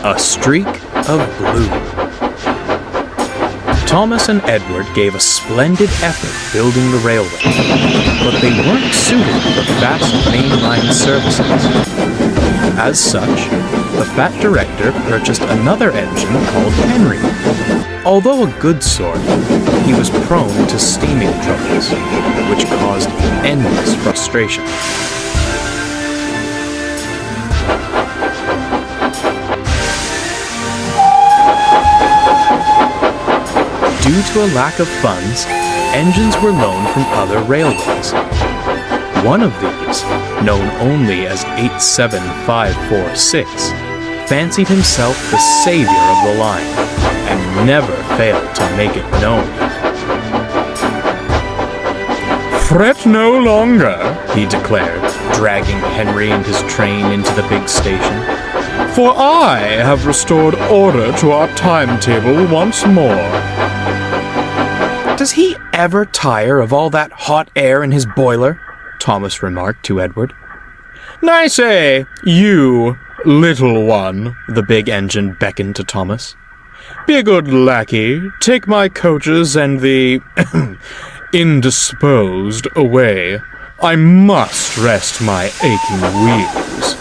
A streak of blue. Thomas and Edward gave a splendid effort building the railway, but they weren't suited for fast mainline services. As such, the fat director purchased another engine called Henry. Although a good sort, he was prone to steaming troubles, which caused endless frustration. Due to a lack of funds, engines were loaned from other railways. One of these, known only as 87546, fancied himself the savior of the line and never failed to make it known. "Fret no longer," he declared, dragging Henry and his train into the big station. "For I have restored order to our timetable once more." "Does he ever tire of all that hot air in his boiler?" Thomas remarked to Edward. "I say, you, little one," the big engine beckoned to Thomas. "Be a good lackey, take my coaches and the indisposed away. I must rest my aching wheels."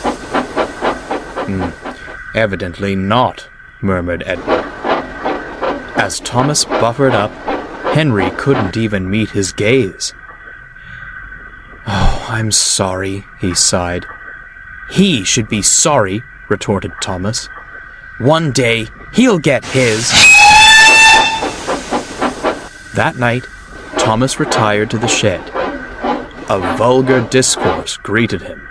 "Evidently not," murmured Edward. As Thomas buffered up, Henry couldn't even meet his gaze. "Oh, I'm sorry," he sighed. "He should be sorry," retorted Thomas. "One day, he'll get his." That night, Thomas retired to the shed. A vulgar discourse greeted him.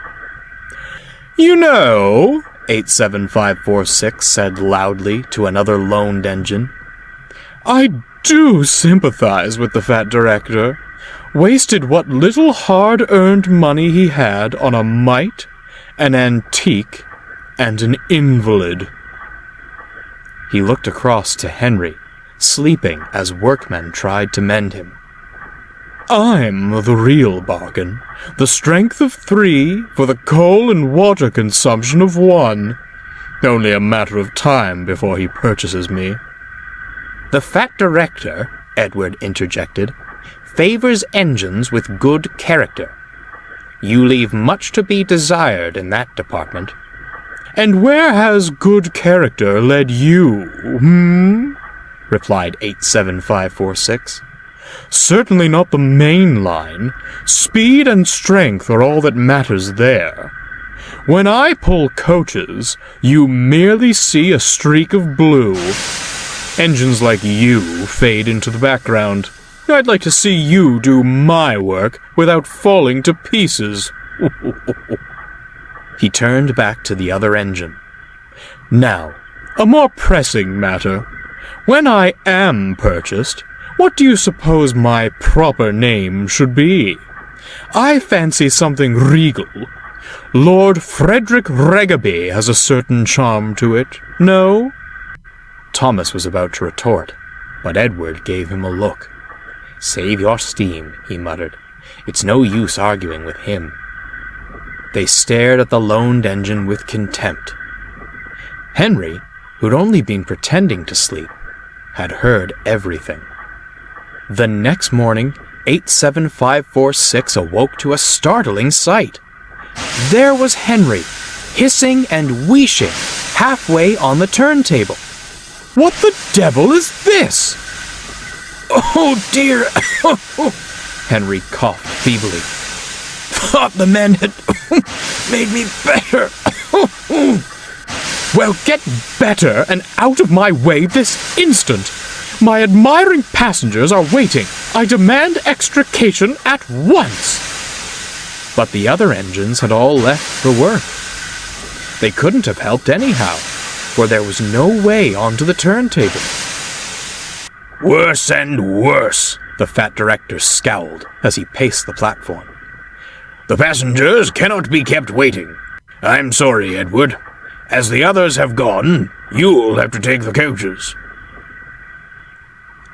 "You know," 87546 said loudly to another loaned engine, "I do sympathize with the fat director. Wasted what little hard-earned money he had on a mite, an antique, and an invalid." He looked across to Henry, sleeping as workmen tried to mend him. "I'm the real bargain. The strength of 3 for the coal and water consumption of 1. Only a matter of time before he purchases me." "The fat director," Edward interjected, "favors engines with good character. You leave much to be desired in that department." "And where has good character led you, replied 87546. "Certainly not the main line. Speed and strength are all that matters there. When I pull coaches, you merely see a streak of blue. Engines like you fade into the background. I'd like to see you do my work without falling to pieces." He turned back to the other engine. "Now, a more pressing matter. When I am purchased, what do you suppose my proper name should be? I fancy something regal. Lord Frederick Regaby has a certain charm to it. No?" Thomas was about to retort, but Edward gave him a look. "Save your steam," he muttered. "It's no use arguing with him." They stared at the loaned engine with contempt. Henry, who'd only been pretending to sleep, had heard everything. The next morning, 87546 awoke to a startling sight. There was Henry, hissing and wheeshing halfway on the turntable. "What the devil is this?" "Oh, dear!" Henry coughed feebly. "Thought the men had made me better." "Well, get better and out of my way this instant. My admiring passengers are waiting. I demand extrication at once." But the other engines had all left for work. They couldn't have helped anyhow, for there was no way onto the turntable. "Worse and worse," the fat director scowled as he paced the platform. "The passengers cannot be kept waiting. I'm sorry, Edward. As the others have gone, you'll have to take the coaches."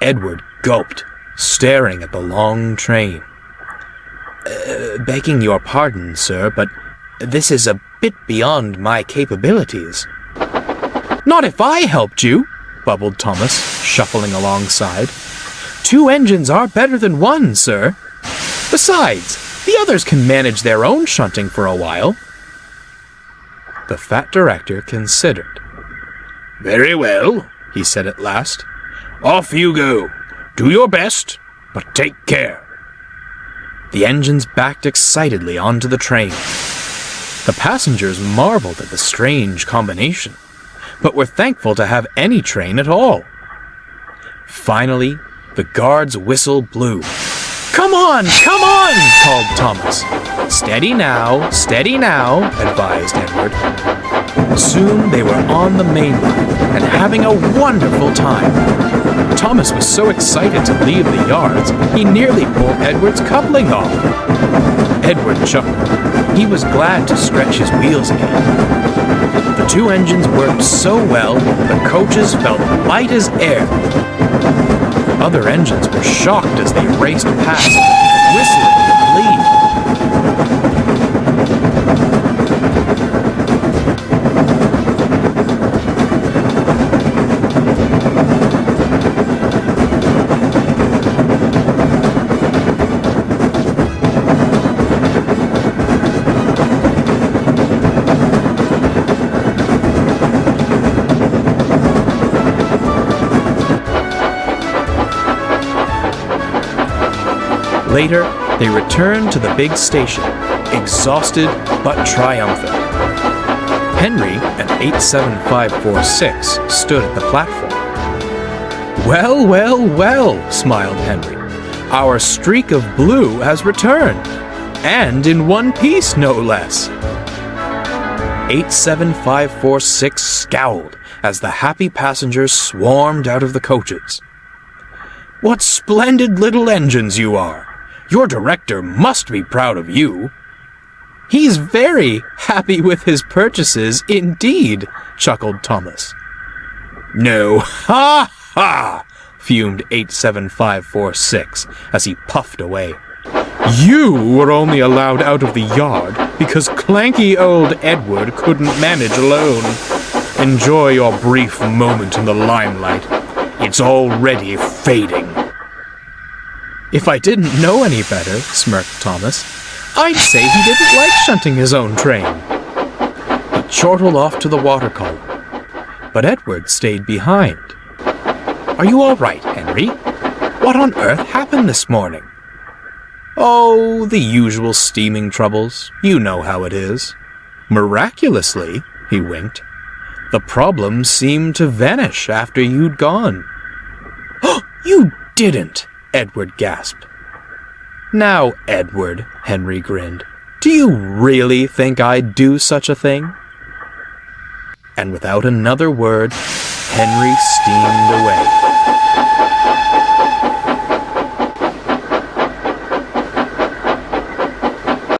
Edward gulped, staring at the long train. Begging your pardon, sir, but this is a bit beyond my capabilities." Not if I helped you, bubbled Thomas, shuffling alongside. 2 engines are better than 1, sir. Besides, the others can manage their own shunting for a while. The fat director considered. Very well, he said at last. Off you go. Do your best, but take care. The engines backed excitedly onto the train. The passengers marveled at the strange combination, but were thankful to have any train at all. Finally, the guard's whistle blew. Come on, called Thomas. Steady now, advised Edward. Soon they were on the main line and having a wonderful time. Thomas was so excited to leave the yards, he nearly pulled Edward's coupling off. Edward chuckled. He was glad to stretch his wheels again. The 2 engines worked so well, the coaches felt light as air. Other engines were shocked as they raced past, whistling with glee. Later, they returned to the big station, exhausted but triumphant. Henry and 87546 stood at the platform. Well, smiled Henry. Our streak of blue has returned, and in one piece, no less. 87546 scowled as the happy passengers swarmed out of the coaches. What splendid little engines you are! Your director must be proud of you. He's very happy with his purchases indeed, chuckled Thomas. No, ha ha, fumed 87546 as he puffed away. You were only allowed out of the yard because clanky old Edward couldn't manage alone. Enjoy your brief moment in the limelight. It's already fading. If I didn't know any better, smirked Thomas, I'd say he didn't like shunting his own train. He chortled off to the water column, but Edward stayed behind. Are you all right, Henry? What on earth happened this morning? Oh, the usual steaming troubles. You know how it is. Miraculously, he winked, the problem seemed to vanish after you'd gone. Oh, you didn't! Edward gasped. Now, Edward, Henry grinned, do you really think I'd do such a thing? And without another word, Henry steamed away.